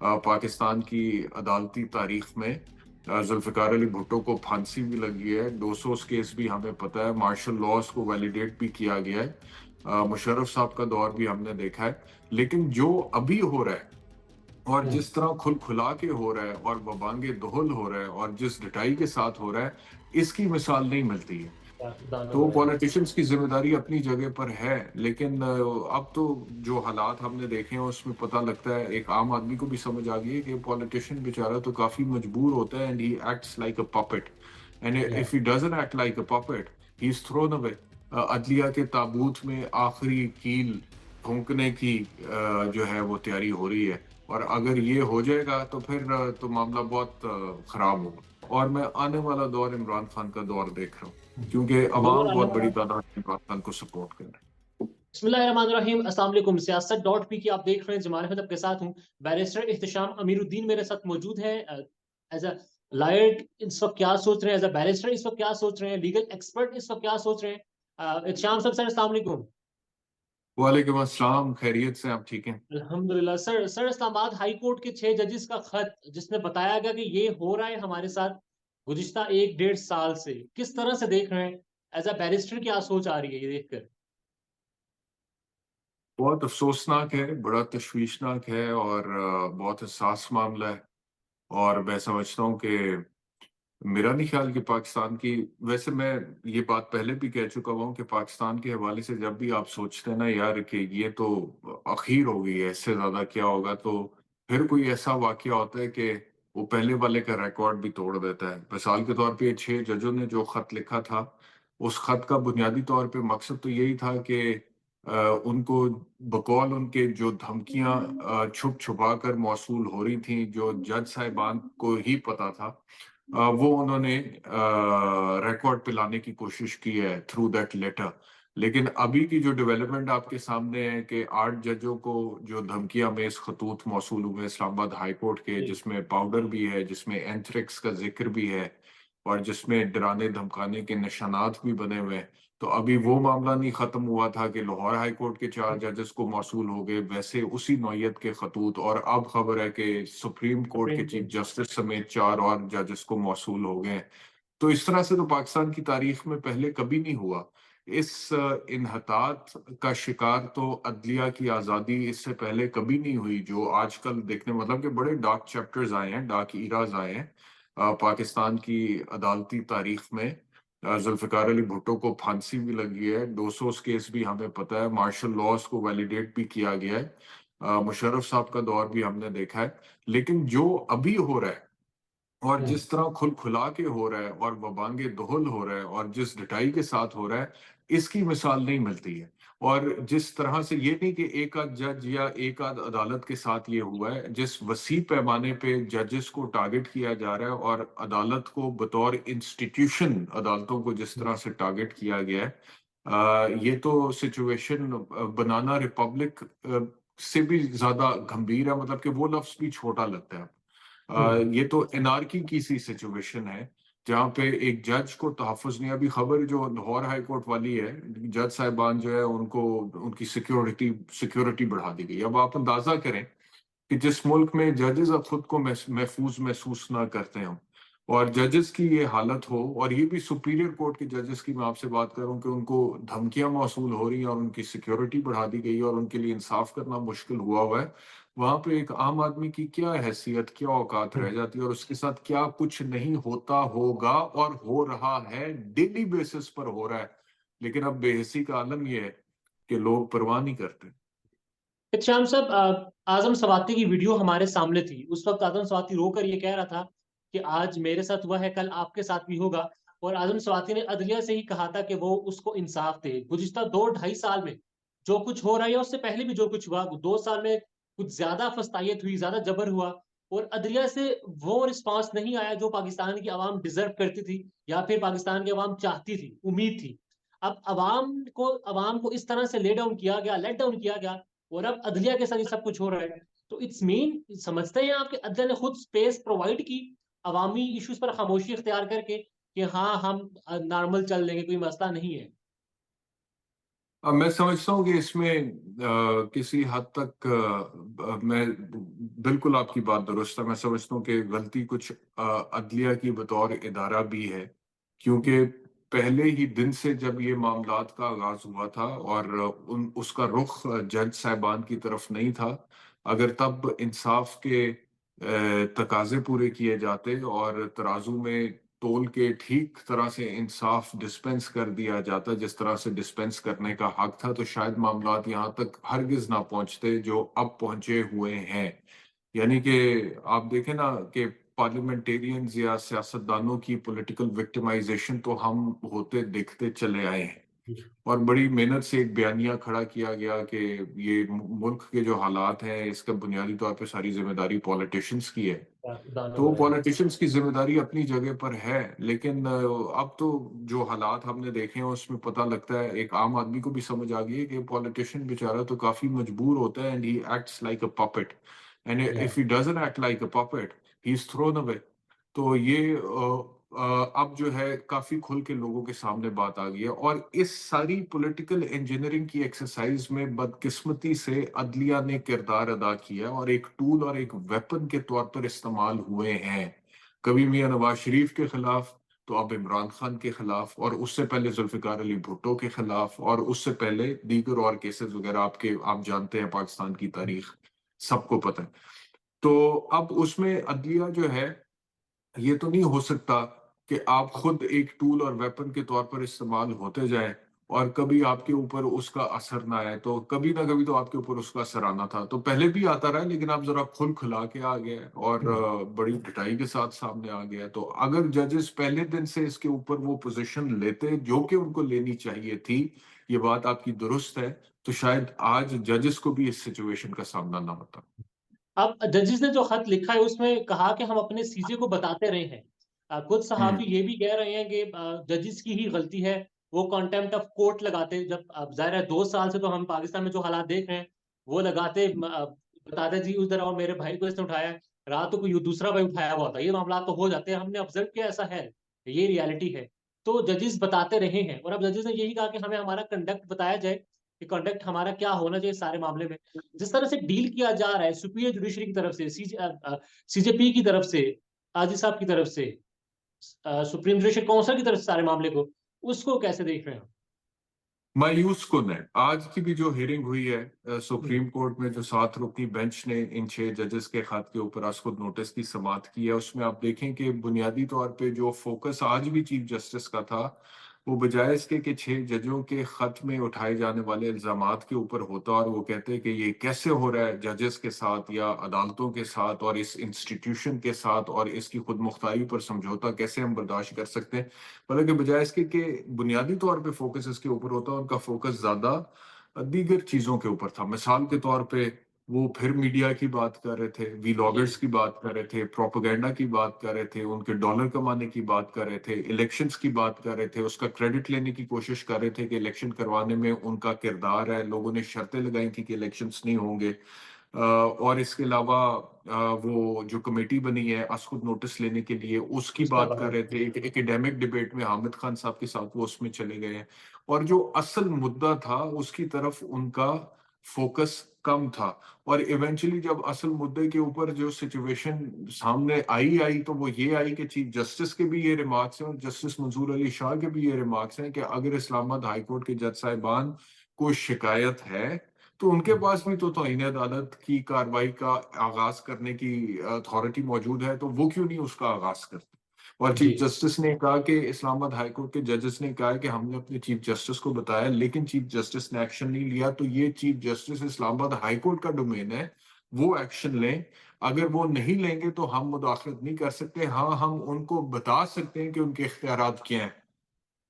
پاکستان کی عدالتی تاریخ میں ذوالفقار علی بھٹو کو پھانسی بھی لگی ہے، 200 کیس بھی ہمیں پتہ ہے، مارشل لاز کو ویلیڈیٹ بھی کیا گیا ہے، مشرف صاحب کا دور بھی ہم نے دیکھا ہے، لیکن جو ابھی ہو رہا ہے اور جس طرح کھل کھلا کے ہو رہا ہے اور ببانگ دہل ہو رہا ہے اور جس ڈٹائی کے ساتھ ہو رہا ہے، اس کی مثال نہیں ملتی ہے۔ تو پولیٹیشنز کی ذمہ داری اپنی جگہ پر ہے، لیکن اب تو جو حالات ہم نے دیکھے ہیں اس میں پتہ لگتا ہے، ایک عام آدمی کو بھی سمجھ آ گئی ہے کہ پولیٹیشین بیچارہ تو کافی مجبور ہوتا ہے، and he acts like a puppet, and if he doesn't act like a puppet he is thrown away. عدلیہ کے تابوت میں آخری کیل پھونکنے کی جو ہے وہ تیاری ہو رہی ہے، اور اگر یہ ہو جائے گا تو پھر تو معاملہ بہت خراب ہوگا، اور میں آنے والا دور عمران خان کا دور دیکھ رہا ہوں، کیونکہ عوام ضرور بہت اللہ بڑی تعالیٰ۔ تعداد میں عمران خان کو سپورٹ کر رہے ہیں۔ بسم اللہ الرحمن الرحیم، السلام علیکم، سیاست ڈاٹ پی کی آپ دیکھ رہے ہیں، جمال احمد کے ساتھ ہوں، بیرسٹر احتشام امیر الدین میرے ساتھ موجود ہے، ایز اے لائر اس وقت کیا سوچ رہے ہیں، ایز اے بیرسٹر اس وقت کیا سوچ رہے ہیں، لیگل ایکسپرٹ اس وقت کیا سوچ رہے ہیں۔ احتشام صاحب سر السلام علیکم۔ وعلیکم السلام، خیریت سے آپ ٹھیک ہیں؟ الحمدللہ سر اسلام آباد ہائی کورٹ کے 6 ججز کا خط جس میں بتایا گیا کہ یہ ہو رہا ہے ہمارے ساتھ گزشتہ 1 ڈیڑھ سال سے، کس طرح سے دیکھ رہے ہیں، ایز اے بیرسٹر کیا سوچ آ رہی ہے یہ دیکھ کر؟ بہت افسوسناک ہے، بڑا تشویشناک ہے، اور بہت حساس معاملہ ہے، اور میں سمجھتا ہوں کہ میرا نہیں خیال کہ پاکستان کی، ویسے میں یہ بات پہلے بھی کہہ چکا ہوں کہ پاکستان کے حوالے سے جب بھی آپ سوچتے ہیں نا یار کہ یہ تو اخیر ہو گئی ہے، اس سے زیادہ کیا ہوگا، تو پھر کوئی ایسا واقعہ ہوتا ہے کہ وہ پہلے والے کا ریکارڈ بھی توڑ دیتا ہے۔ مثال کے طور پہ یہ 6 ججوں نے جو خط لکھا تھا، اس خط کا بنیادی طور پہ مقصد تو یہی تھا کہ ان کو بقول ان کے جو دھمکیاں چھپ چھپا کر موصول ہو رہی تھیں، جو جج صاحبان کو ہی پتا تھا، وہ انہوں نے ریکارڈ پہ لانے کی کوشش کی ہے تھرو دیٹ لیٹر۔ لیکن ابھی کی جو ڈیولپمنٹ آپ کے سامنے ہے کہ 8 ججوں کو جو دھمکیاں میں اس خطوط موصول ہوئے اسلام آباد ہائی کورٹ کے، جی جس میں پاؤڈر بھی ہے، جس میں اینتھریکس کا ذکر بھی ہے، اور جس میں ڈرانے دھمکانے کے نشانات بھی بنے ہوئے ہیں، تو ابھی وہ معاملہ نہیں ختم ہوا تھا کہ لاہور ہائی کورٹ کے 4 ججز کو موصول ہو گئے، ویسے اسی نوعیت کے خطوط، اور اب خبر ہے کہ سپریم کورٹ کے سپریم چیف کورٹ۔ جسٹس سمیت 4 اور ججز کو موصول ہو گئے ہیں۔ تو اس طرح سے تو پاکستان کی تاریخ میں پہلے کبھی نہیں ہوا۔ اس انحطاط کا شکار تو عدلیہ کی آزادی اس سے پہلے کبھی نہیں ہوئی، جو آج کل دیکھنے، مطلب کہ بڑے ڈارک چیپٹرز آئے ہیں، ڈارک ایراز آئے ہیں پاکستان کی عدالتی تاریخ میں۔ ذوالفقار علی بھٹو کو پھانسی بھی لگی ہے، 200 کیس بھی ہمیں پتہ ہے، مارشل لاز کو ویلیڈیٹ بھی کیا گیا ہے، مشرف صاحب کا دور بھی ہم نے دیکھا ہے، لیکن جو ابھی ہو رہا ہے اور جس طرح کھل کھلا کے ہو رہا ہے اور ببانگ دہل ہو رہا ہے اور جس ڈٹائی کے ساتھ ہو رہا ہے، اس کی مثال نہیں ملتی ہے۔ اور جس طرح سے، یہ نہیں کہ ایک آدھ جج یا ایک آدھ عدالت کے ساتھ یہ ہوا ہے، جس وسیع پیمانے پہ ججز کو ٹارگٹ کیا جا رہا ہے اور عدالت کو بطور انسٹیٹیوشن عدالتوں کو جس طرح سے ٹارگٹ کیا گیا ہے، یہ تو سچویشن بنانا ریپبلک سے بھی زیادہ گھمبیر ہے، مطلب کہ وہ لفظ بھی چھوٹا لگتا ہے۔ یہ تو انارکی کی سی سچویشن ہے، جہاں پہ ایک جج کو تحفظ نہیں۔ ابھی خبر جو لاہور ہائی کورٹ والی ہے، جج صاحبان جو ہے ان کو ان کی سیکیورٹی بڑھا دی گئی۔ اب آپ اندازہ کریں کہ جس ملک میں ججز اب خود کو محفوظ محسوس نہ کرتے ہوں اور ججز کی یہ حالت ہو، اور یہ بھی سپیریئر کورٹ کے ججز کی میں آپ سے بات کروں کہ ان کو دھمکیاں موصول ہو رہی ہیں اور ان کی سیکیورٹی بڑھا دی گئی اور ان کے لیے انصاف کرنا مشکل ہوا ہے، وہاں پہ ایک عام آدمی کی کیا حیثیت، کیا اوقات رہ جاتی ہے، اور اس کے ساتھ کیا کچھ نہیں ہوتا ہوگا اور ہو رہا ہے، ڈیلی بیسس پر ہو رہا ہے، لیکن اب بے حسی کا عالم یہ ہے کہ لوگ پرواہ نہیں کرتے۔ احتشام صاحب، اعظم سواتی کی ویڈیو ہمارے سامنے تھی، اس وقت اعظم سواتی رو کر یہ کہہ رہا تھا کہ آج میرے ساتھ ہوا ہے، کل آپ کے ساتھ بھی ہوگا، اور اعظم سواتی نے عدلیہ سے ہی کہا تھا کہ وہ اس کو انصاف دے۔ گزشتہ 2 ڈھائی سال میں جو کچھ ہو رہا ہے، اس سے پہلے بھی جو کچھ ہوا، 2 سال میں کچھ زیادہ فستائیت ہوئی، زیادہ جبر ہوا، اور عدلیہ سے وہ رسپانس نہیں آیا جو پاکستان کی عوام ڈیزرو کرتی تھی یا پھر پاکستان کی عوام چاہتی تھی، امید تھی۔ اب عوام کو اس طرح سے لیٹ ڈاؤن کیا گیا، اور اب عدلیہ کے ساتھ یہ سب کچھ ہو رہا ہے، تو اٹس مین سمجھتے ہیں آپ کہ عدلیہ نے خود سپیس پرووائڈ کی عوامی ایشوز پر خاموشی اختیار کر کے کہ ہاں ہم نارمل چل لیں گے، کوئی مسئلہ نہیں ہے؟ अब मैं समझता हूँ कि इसमें किसी हद तक मैं बिल्कुल आपकी बात दुरुस्त है। मैं समझता हूँ कि गलती कुछ अदलिया की बतौर इदारा भी है, क्योंकि पहले ही दिन से जब ये मामलात का आगाज हुआ था और उसका रुख जज साहिबान की तरफ नहीं था, अगर तब इंसाफ के तकाजे पूरे किए जाते और तराजू में तोल के ठीक तरह से इंसाफ डिस्पेंस कर दिया जाता जिस तरह से डिस्पेंस करने का हक था, तो शायद मामलात यहाँ तक हरगिज ना पहुंचते जो अब पहुंचे हुए हैं। यानी कि आप देखें ना कि पार्लियामेंटेरियंस या सियासतदानों की पॉलिटिकल विक्टिमाइजेशन तो हम होते देखते चले आए हैं, और बड़ी मेहनत से एक बयानिया खड़ा किया गया कि ये मुल्क के जो हालात हैं इसका बुनियादी तौर पे सारी जिम्मेदारी पॉलिटिशियंस की है। दानों तो का है। पॉलिटिशियंस की जिम्मेदारी अपनी जगह पर है, लेकिन अब तो जो हालात हमने देखे हैं उसमें पता लगता है, एक आम आदमी को भी समझ आ गई है कि पॉलिटिशियन बेचारा तो काफी मजबूर होता है, and he acts like a puppet, and या if he doesn't act like a puppet he is thrown away. तो ये अब जो है काफी खुल के लोगों के सामने बात आ गई है, और इस सारी पॉलिटिकल इंजीनियरिंग की एक्सरसाइज में बदकिस्मती से अदलिया ने किरदार अदा किया और एक टूल और एक वेपन के तौर पर इस्तेमाल हुए हैं। कभी मियां नवाज शरीफ के खिलाफ, तो अब इमरान खान के खिलाफ, और उससे पहले जुल्फिकार अली भुट्टो के खिलाफ, और उससे पहले दीगर और केसेस वगैरह आप जानते हैं पाकिस्तान की तारीख, सबको पता है। तो अब उसमें अदलिया जो है, ये तो नहीं हो सकता कि आप खुद एक टूल और वेपन के तौर पर इस्तेमाल होते जाएं और कभी आपके ऊपर उसका असर ना आए। तो कभी ना कभी तो आपके ऊपर उसका असर आना था, तो पहले भी आता रहा, लेकिन आप जरा खुल खुला के आ गए और बड़ी पिटाई के साथ सामने आ गया। तो अगर जजेस पहले दिन से इसके ऊपर वो पोजीशन लेते जो कि उनको लेनी चाहिए थी, ये बात आपकी दुरुस्त है, तो शायद आज जजेस को भी इस सिचुएशन का सामना ना होता। अब जजेस ने जो खत लिखा है उसमें कहा कि हम अपने सीजे को बताते रहे हैं। कुछ हम्म। सहाफी ये भी कह रहे हैं कि जजेस की ही गलती है, वो कॉन्टेम्प्ट ऑफ कोर्ट लगाते। जब अब जाहिर है 2 साल से तो हम पाकिस्तान में जो हालात देख रहे हैं वो लगाते, बताते जी उधर आओ मेरे भाई को इसने उठाया है, रात को कोई दूसरा भाई उठाया हुआ था, ये मामला तो हो जाते हैं, हमने ऑब्जर्व किया ऐसा है, ये रियलिटी है। तो जजेस बताते रहे हैं और अब जजेस ने यही कहा कि हमें हमारा कंडक्ट बताया जाए कि कंडक्ट हमारा क्या होना चाहिए सारे मामले में। जिस तरह से डील किया जा रहा है सुप्रीम जुडिशरी की तरफ से, सीजेपी की तरफ से, काजी साहब की तरफ से, सुप्रीम जुडिशरी काउंसिल की तरफ से सारे मामले को, उसको कैसे देख रहे हैं? मायूस कुन है आज की भी जो हियरिंग हुई है हम्म, सुप्रीम कोर्ट में, जो 7 रुकनी बेंच ने इन 6 जजेस के खत के ऊपर आज खुद नोटिस की समाअत की है, उसमें आप देखें कि बुनियादी तौर पे जो फोकस आज भी चीफ जस्टिस का था, वो बजाय इसके कि 6 जजों के खत में उठाए जाने वाले इल्जामात के ऊपर होता, और वो कहते हैं कि ये कैसे हो रहा है जजेस के साथ या अदालतों के साथ और इस इंस्टीट्यूशन के साथ, और इसकी खुद मुख्तारी पर समझौता कैसे हम बर्दाश्त कर सकते हैं। बल्कि बजाय इसके कि बुनियादी तौर पे फोकस इसके ऊपर होता, उनका फोकस ज्यादा दीगर चीजों के ऊपर था। मिसाल के तौर पे वो फिर मीडिया की बात कर रहे थे, जी वीलॉगर्स की बात कर रहे थे, प्रोपेगेंडा की बात कर रहे थे, उनके डॉलर कमाने की बात कर रहे थे, इलेक्शंस की बात कर रहे थे, उसका क्रेडिट लेने की कोशिश कर रहे थे कि इलेक्शन करवाने में उनका किरदार है, लोगों ने शर्तें लगाई थी कि इलेक्शंस नहीं होंगे। और इसके अलावा वो जो कमेटी बनी है असकुद नोटिस लेने के लिए, उसकी उसका बात कर रहे थे। एक एकेडमिक डिबेट में हामिद खान साहब के साथ वो उसमें चले गए हैं, और जो असल मुद्दा था उसकी तरफ उनका फोकस कम था। और इवेंचुअली जब असल मुद्दे के ऊपर जो सिचुएशन सामने आई तो वो ये आई कि चीफ जस्टिस के भी ये रिमार्क्स हैं और जस्टिस मंसूर अली शाह के भी ये रिमार्क्स हैं कि अगर इस्लामाबाद हाई कोर्ट के जज साहिबान को शिकायत है तो उनके पास भी तो तौहीन अदालत की कार्रवाई का आगाज करने की अथॉरिटी मौजूद है, तो वो क्यों नहीं उसका आगाज करते। और जी चीफ जस्टिस ने कहा कि इस्लामाबाद हाई कोर्ट के जजेस ने कहा कि हमने अपने चीफ जस्टिस को बताया, लेकिन चीफ जस्टिस ने एक्शन नहीं लिया, तो ये chief justice Islamabad high court का डोमेन है, वो एक्शन लें। अगर वो नहीं लेंगे तो हम मुदाखलत नहीं कर सकते। हाँ, हम उनको बता सकते हैं कि उनके इख्तियारात क्या हैं,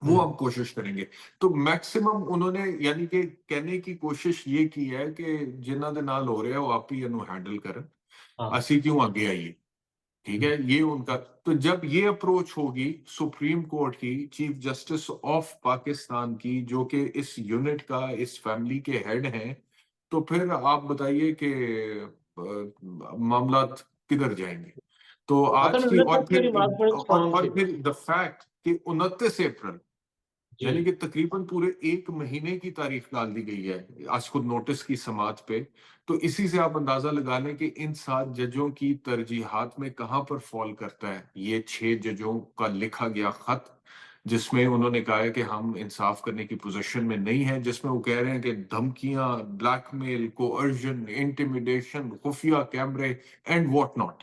वो हम्म, हम कोशिश करेंगे। तो मैक्सिमम उन्होंने यानी कि कहने की कोशिश ये की है कि जिन्ना दे नाल हो रहा है वो आप ही इन्हों हैंडल करन, हाँ असी क्यों आगे आइए। ठीक है, ये उनका। तो जब ये अप्रोच होगी सुप्रीम कोर्ट की, चीफ जस्टिस ऑफ पाकिस्तान की, जो कि इस यूनिट का, इस फैमिली के हेड हैं, तो फिर आप बताइए कि मामला किधर जाएंगे। तो अतः आज की, नजर और साहब के फिर रिमार्क बड़े स्ट्रॉन्ग थे। द फैक्ट कि 29 अप्रैल یعنی जी, کہ تقریباً پورے 1 مہینے کی تاریخ ڈال دی گئی ہے آج خود نوٹس کی سماعت پہ. تو اسی سے آپ اندازہ لگا لیں کہ ان 7 ججوں کی ترجیحات میں کہاں پر فال کرتا ہے یہ 6 ججوں کا لکھا گیا خط، جس میں انہوں نے کہا ہے کہ ہم انصاف کرنے کی پوزیشن میں نہیں ہیں، جس میں وہ کہہ رہے ہیں کہ دھمکیاں، بلیک میل، کوئرژن، انٹیمیڈیشن، خفیہ کیمرے اینڈ واٹ ناٹ.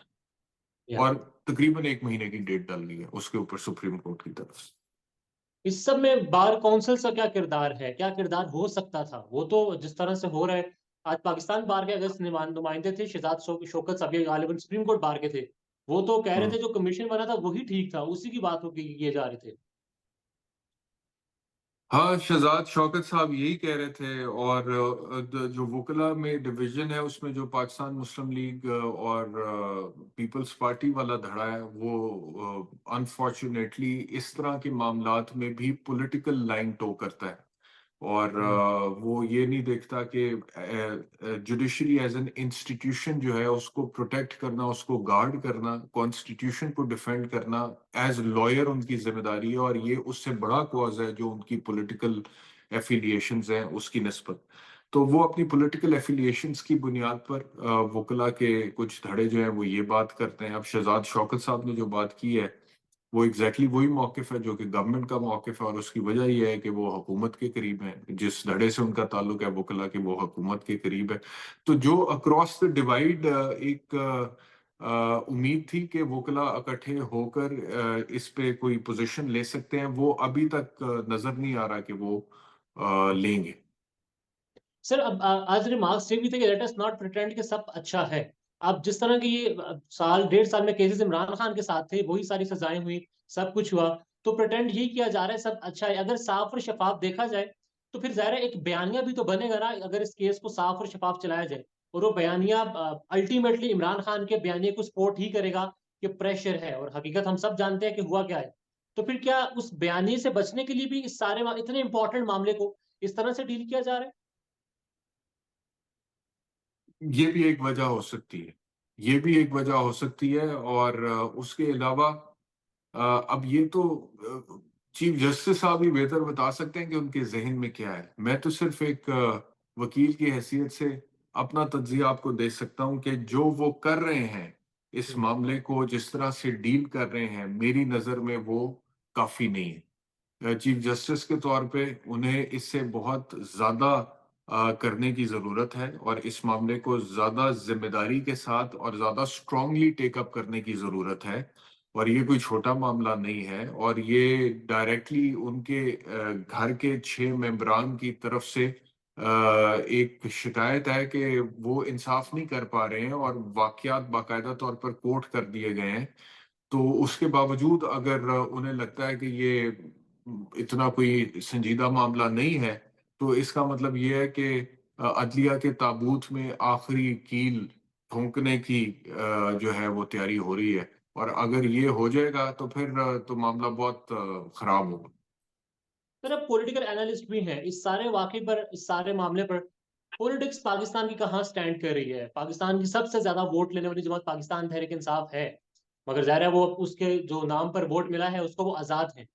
या اور تقریباً 1 مہینے کی ڈیٹ ڈال دی ہے اس کے اوپر سپریم کورٹ کی طرف سے. اس سب میں بار کونسل کا کیا کردار ہے؟ کیا کردار ہو سکتا تھا؟ وہ تو جس طرح سے ہو رہا ہے، آج پاکستان بار کے اگر نمائندے تھے شہزاد شوکت صاحب، یہ غالباً سپریم کورٹ بار کے تھے، وہ تو کہہ رہے ہوں. تھے جو کمیشن بنا تھا وہی ٹھیک تھا، اسی کی بات کیے جا رہے تھے. ہاں، شہزاد شوکت صاحب یہی کہہ رہے تھے. اور جو وکلا میں ڈویژن ہے اس میں جو پاکستان مسلم لیگ اور پیپلز پارٹی والا دھڑا ہے وہ انفارچونیٹلی اس طرح کے معاملات میں بھی پولیٹیکل لائن ٹو کرتا ہے. اور ہوں. وہ یہ نہیں دیکھتا کہ جوڈیشری ایز این انسٹیٹیوشن جو ہے اس کو پروٹیکٹ کرنا، اس کو گارڈ کرنا، کانسٹیٹیوشن کو ڈیفینڈ کرنا ایز لائر ان کی ذمہ داری ہے. اور یہ اس سے بڑا کاز ہے جو ان کی پولیٹیکل ایفیلیشنز ہیں اس کی نسبت. تو وہ اپنی پولیٹیکل ایفیلیشنز کی بنیاد پر وکلا کے کچھ دھڑے جو ہیں وہ یہ بات کرتے ہیں. اب شہزاد شوکت صاحب نے جو بات کی ہے وہ ایگزیکٹلی وہی موقف ہے جو کہ گورنمنٹ کا موقف ہے، اور اس کی وجہ یہ ہے کہ وہ حکومت کے قریب ہیں. جس دھڑے سے ان کا تعلق ہے وکلا کے، وہ حکومت کے قریب ہے. تو جو اکراس دا ڈیوائڈ ایک امید تھی کہ وکلا اکٹھے ہو کر اس پہ کوئی پوزیشن لے سکتے ہیں، وہ ابھی تک نظر نہیں آ رہا کہ وہ لیں گے. سر اب آج ریمارکس یہ بھی تھے کہ لیٹ اس ناٹ پریٹینڈ کہ سب اچھا ہے. اب جس طرح کی یہ سال 1.5 سال میں کیسز عمران خان کے ساتھ تھے، وہی ساری سزائیں ہوئی، سب کچھ ہوا، تو پریٹینڈ یہی کیا جا رہا ہے سب اچھا ہے. اگر صاف اور شفاف دیکھا جائے تو پھر ظاہر ہے ایک بیانیہ بھی تو بنے گا نا، اگر اس کیس کو صاف اور شفاف چلایا جائے. اور وہ بیانیہ الٹیمیٹلی عمران خان کے بیانیے کو سپورٹ ہی کرے گا کہ پریشر ہے، اور حقیقت ہم سب جانتے ہیں کہ ہوا کیا ہے. تو پھر کیا اس بیانیے سے بچنے کے لیے بھی اس سارے اتنے امپورٹنٹ معاملے کو اس طرح سے ڈیل کیا جا رہا ہے؟ یہ بھی ایک وجہ ہو سکتی ہے، یہ بھی ایک وجہ ہو سکتی ہے. اور اس کے علاوہ اب یہ تو چیف جسٹس صاحب ہی بہتر بتا سکتے ہیں کہ ان کے ذہن میں کیا ہے. میں تو صرف ایک وکیل کی حیثیت سے اپنا تجزیہ آپ کو دے سکتا ہوں کہ جو وہ کر رہے ہیں اس ہوں. معاملے کو جس طرح سے ڈیل کر رہے ہیں، میری نظر میں وہ کافی نہیں ہے. چیف جسٹس کے طور پہ انہیں اس سے بہت زیادہ کرنے کی ضرورت ہے، اور اس معاملے کو زیادہ ذمہ داری کے ساتھ اور زیادہ اسٹرانگلی ٹیک اپ کرنے کی ضرورت ہے. اور یہ کوئی چھوٹا معاملہ نہیں ہے، اور یہ ڈائریکٹلی ان کے گھر کے 6 ممبران کی طرف سے ایک شکایت ہے کہ وہ انصاف نہیں کر پا رہے ہیں، اور واقعات باقاعدہ طور پر کوٹ کر دیے گئے ہیں. تو اس کے باوجود اگر انہیں لگتا ہے کہ یہ اتنا کوئی سنجیدہ معاملہ نہیں ہے، تو اس کا مطلب یہ ہے کہ عدلیہ کے تابوت میں آخری کیل پھونکنے کی جو ہے وہ تیاری ہو رہی ہے. اور اگر یہ ہو جائے گا تو پھر تو معاملہ بہت خراب ہوگا. سر اب پولیٹیکل اینالسٹ بھی ہیں اس سارے واقعے پر، اس سارے معاملے پر. پولیٹکس پاکستان کی کہاں سٹینڈ کر رہی ہے؟ پاکستان کی سب سے زیادہ ووٹ لینے والی جماعت پاکستان تحریک انصاف ہے، مگر ظاہر ہے وہ اس کے جو نام پر ووٹ ملا ہے اس کو وہ آزاد ہیں.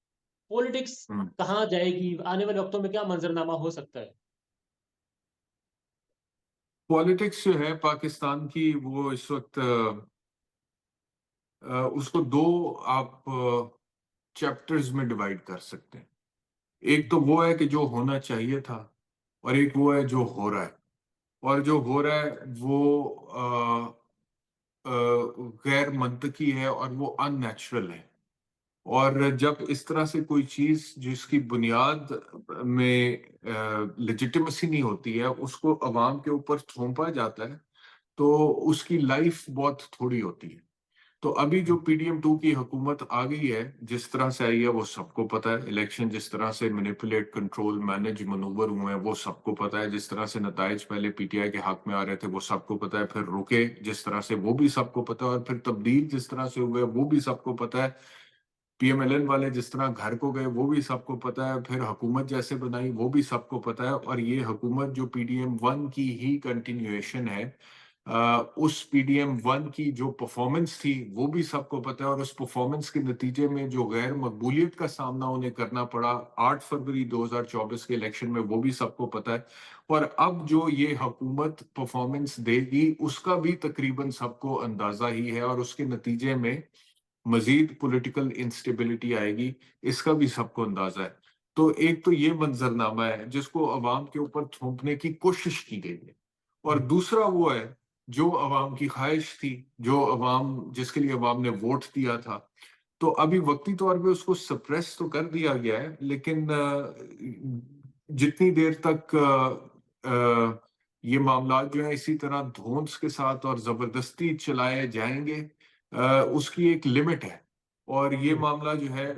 پولیٹکس ہوں. کہاں جائے گی؟ آنے والے وقتوں میں کیا منظرنامہ ہو سکتا ہے؟ پالیٹکس جو ہے پاکستان کی وہ اس وقت اس کو دو آپ چیپٹرز میں ڈیوائڈ کر سکتے ہیں. ایک تو وہ ہے کہ جو ہونا چاہیے تھا، اور ایک وہ ہے جو ہو رہا ہے. اور جو ہو رہا ہے وہ غیر منطقی ہے اور وہ ان نیچرل ہے. اور جب اس طرح سے کوئی چیز جس کی بنیاد میں لیجیٹیمیسی نہیں ہوتی ہے اس کو عوام کے اوپر تھوپا جاتا ہے، تو اس کی لائف بہت تھوڑی ہوتی ہے. تو ابھی جو پی ڈی ایم 2 کی حکومت آ گئی ہے، جس طرح سے آئی ہے وہ سب کو پتا ہے. الیکشن جس طرح سے مینیپولیٹ، کنٹرول، مینج، منور ہوئے ہیں وہ سب کو پتا ہے. جس طرح سے نتائج پہلے پی ٹی آئی کے حق میں آ رہے تھے وہ سب کو پتا ہے، پھر رکے جس طرح سے وہ بھی سب کو پتا ہے، اور پھر تبدیل جس طرح سے ہوئے وہ بھی سب کو پتا ہے. پی ایم ایل این والے جس طرح گھر کو گئے وہ بھی سب کو پتا ہے، پھر حکومت جیسے بنائی وہ بھی سب کو پتا ہے. اور یہ حکومت جو پی ڈی ایم 1 کی ہی کنٹینیویشن ہے، उस PDM-1 की जो परफॉर्मेंस थी वो भी सबको पता है, और उस परफॉर्मेंस के नतीजे में जो गैर मकबूलियत का सामना उन्हें करना पड़ा 8 फरवरी 2024 के इलेक्शन में, वो भी सबको पता है। और अब जो ये हुकूमत परफॉर्मेंस देगी उसका भी तकरीबन सबको अंदाजा ही है, और उसके नतीजे में मजीद पॉलिटिकल इंस्टेबिलिटी आएगी, इसका भी सबको अंदाजा है। तो एक तो ये मंजरनामा है जिसको अवाम के ऊपर थोपने की कोशिश की गई है, और दूसरा वो है जो अवाम की ख्वाहिश थी, जो अवाम जिसके लिए अवाम ने वोट दिया था। तो अभी वक्ती तौर पे उसको सप्रेस तो कर दिया गया है, लेकिन जितनी देर तक ये मामला जो है इसी तरह धौंस के साथ और जबरदस्ती चलाए जाएंगे, उसकी एक लिमिट है, और ये मामला जो है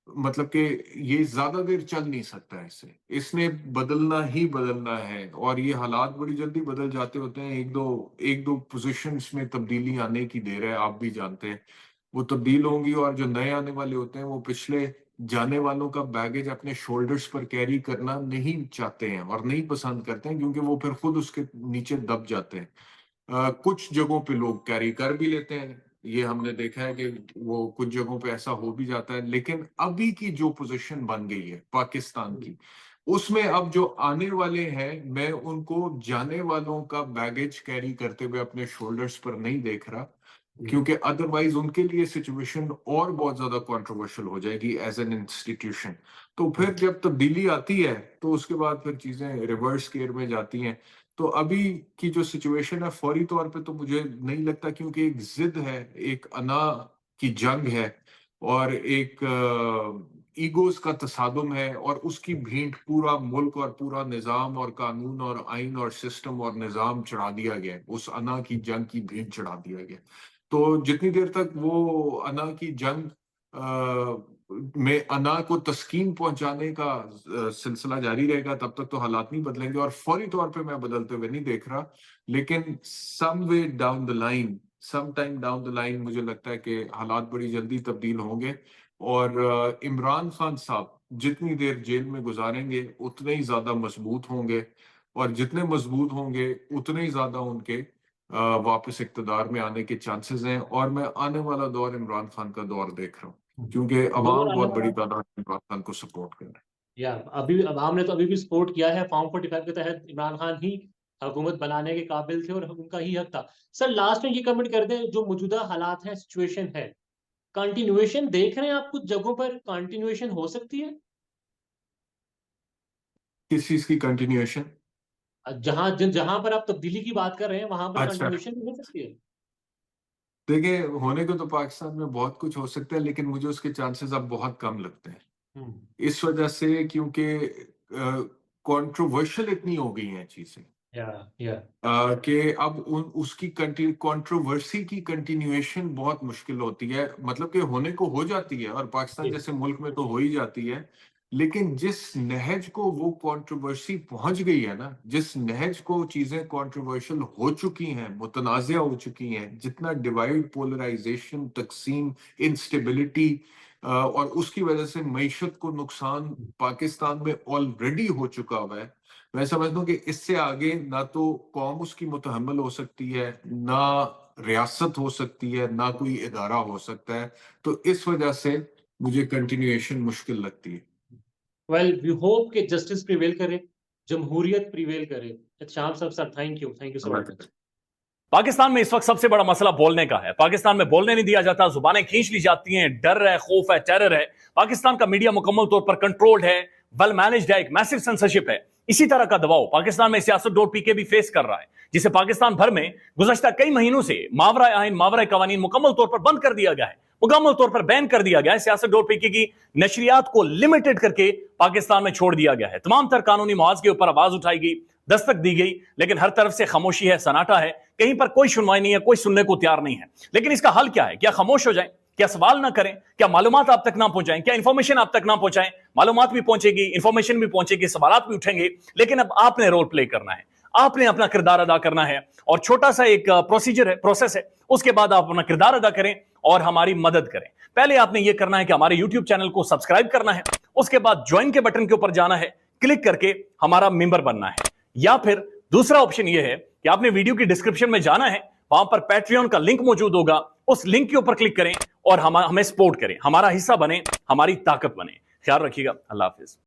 मतलब कि ये ज्यादा देर चल नहीं सकता है। इसने बदलना ही बदलना है, और ये हालात बड़ी जल्दी बदल जाते होते हैं। एक दो पोजीशंस में तब्दीली आने की देर है, आप भी जानते हैं। वो तब्दील होंगी, और जो नए आने वाले होते हैं वो पिछले जाने वालों का बैगेज अपने शोल्डर्स पर कैरी करना नहीं चाहते हैं और नहीं पसंद करते हैं, क्योंकि वो फिर खुद उसके नीचे दब जाते हैं। कुछ जगहों पे लोग कैरी कर भी लेते हैं, ये हमने देखा है कि वो कुछ जगहों पे ऐसा हो भी जाता है। लेकिन अभी की जो पोजीशन बन गई है पाकिस्तान की, उसमें अब जो आने वाले हैं, मैं उनको जाने वालों का बैगेज कैरी करते हुए अपने शोल्डर्स पर नहीं देख रहा, क्योंकि अदरवाइज उनके लिए सिचुएशन और बहुत ज्यादा कंट्रोवर्शियल हो जाएगी एज एन इंस्टीट्यूशन। तो फिर जब तब्दीली आती है तो उसके बाद फिर चीजें रिवर्स गियर में जाती हैं। तो अभी की जो सिचुएशन है फौरी तौर पे तो मुझे नहीं लगता, क्योंकि एक जिद है, एक अना की जंग है, और एक ईगोस का तसादुम है, और उसकी भींट पूरा मुल्क और पूरा निजाम और कानून और आइन और सिस्टम और निजाम चढ़ा दिया गया, उस अना की जंग की भींट चढ़ा दिया गया। तो जितनी देर तक वो अना की जंग में अना को तस्कीन पहुंचाने का सिलसिला जारी रहेगा, तब तक तो हालात नहीं बदलेंगे, और फौरी तौर पे मैं बदलते हुए नहीं देख रहा। लेकिन some time down the line मुझे लगता है कि हालात बड़ी जल्दी तब्दील होंगे, और इमरान खान साहब जितनी देर जेल में गुजारेंगे उतने ही ज्यादा मजबूत होंगे, और जितने मजबूत होंगे उतने ही ज्यादा उनके वापस इक्तदार में आने के चांसेस हैं। और मैं आने वाला दौर इमरान खान का दौर देख रहा हूँ, क्योंकि दौर अवाम आने बहुत बड़ी वाला तादाद में इमरान खान को सपोर्ट कर रहा है। या अभी अवाम ने तो अभी भी सपोर्ट किया है। फॉर्म 45 के तहत इमरान खान ही हुकूमत बनाने के काबिल थे और उनका ही हक था। सर लास्ट में ये कमेंट कर दें, जो मौजूदा हालात है, सिचुएशन है, कंटिन्यूएशन देख रहे हैं आप? कुछ जगहों पर कंटिन्यूएशन हो सकती है? किस चीज की कंटिन्यूएशन? जहां पर आप तब्दीली की बात कर रहे हैं वहां पर अच्छा, कंटिन्यूएशन हो सकती है? देखिए, होने को तो पाकिस्तान में बहुत कुछ हो सकता है, लेकिन मुझे उसके चांसेस अब बहुत कम लगते हैं। हम्म, इस वजह से क्योंकि कंट्रोवर्शियल इतनी हो गई हैं चीजें, या कि अब उसकी कंट्रोवर्सी की कंटिन्यूएशन बहुत मुश्किल होती है। मतलब कि होने को हो जाती है, और पाकिस्तान जी, जैसे मुल्क में तो हो ही जाती है, लेकिन जिस नहज को वो कंट्रोवर्सी पहुंच गई है ना, जिस नहज को चीजें कंट्रोवर्शियल हो चुकी हैं, मुतनाज़िया हो चुकी हैं, जितना डिवाइड, पोलराइजेशन, तकसीम, इंस्टेबिलिटी, और उसकी वजह से मईशत को नुकसान पाकिस्तान में ऑलरेडी हो चुका हुआ है। मैं समझता हूँ कि इससे आगे ना तो कौम उसकी मुतहम्मल हो सकती है, ना रियासत हो सकती है, ना कोई इदारा हो सकता है। तो इस वजह से मुझे कंटिन्यूएशन मुश्किल लगती है। वेल वी होप कि जस्टिस प्रिवेल करे, जमहूरियत प्रिवेल करे। शाम साहब, sir thank you so much. Pakistan में इस वक्त सबसे बड़ा मसला बोलने का है। पाकिस्तान में बोलने नहीं दिया जाता, जुबानें खींच ली जाती हैं, डर है, खौफ है, टेरर है। पाकिस्तान का मीडिया मुकम्मल तौर पर कंट्रोल्ड है, वेल मैनेज्ड है, एक मैसिव सेंसरशिप है। इसी तरह का दबाव पाकिस्तान में siyaset.pk भी फेस कर रहा है, जिसे पाकिस्तान भर में गुज़श्ता कई महीनों से मावरा आइन, मावरा कवानीन मुकम्मल तौर पर बंद कर दिया गया है, मुकम्मल तौर पर बैन कर दिया गया है। siyaset.pk की नशरियात को लिमिटेड करके पाकिस्तान में छोड़ दिया गया है। तमाम तर कानूनी मुआवजे के ऊपर आवाज उठाई गई, दस्तक दी गई, लेकिन हर तरफ से खामोशी है, सन्नाटा है, कहीं पर कोई सुनवाई नहीं है, कोई सुनने को तैयार नहीं है। लेकिन इसका हल क्या है? क्या खामोश हो जाएं? क्या सवाल ना करें? क्या मालूमात आप तक ना पहुंचाएं? क्या इंफॉर्मेशन आप तक ना पहुंचाएं? मालूमात भी पहुंचेगी, इंफॉर्मेशन भी पहुंचेगी, सवालात भी उठेंगे, लेकिन अब आपने रोल प्ले करना है, आपने अपना किरदार अदा करना है। और छोटा सा एक प्रोसीजर है, प्रोसेस है, उसके बाद आप अपना किरदार अदा करें और हमारी मदद करें। पहले आपने यह करना है कि हमारे YouTube चैनल को सब्सक्राइब करना है, उसके बाद ज्वाइन के बटन के ऊपर जाना है, क्लिक करके हमारा मेंबर बनना है। या फिर दूसरा ऑप्शन यह है کہ آپ نے ویڈیو کی ڈسکرپشن میں جانا ہے, وہاں پر پیٹریون کا لنک موجود ہوگا, اس لنک کے اوپر کلک کریں اور ہمیں سپورٹ کریں, ہمارا حصہ بنیں, ہماری طاقت بنیں. خیال رکھیے گا. اللہ حافظ.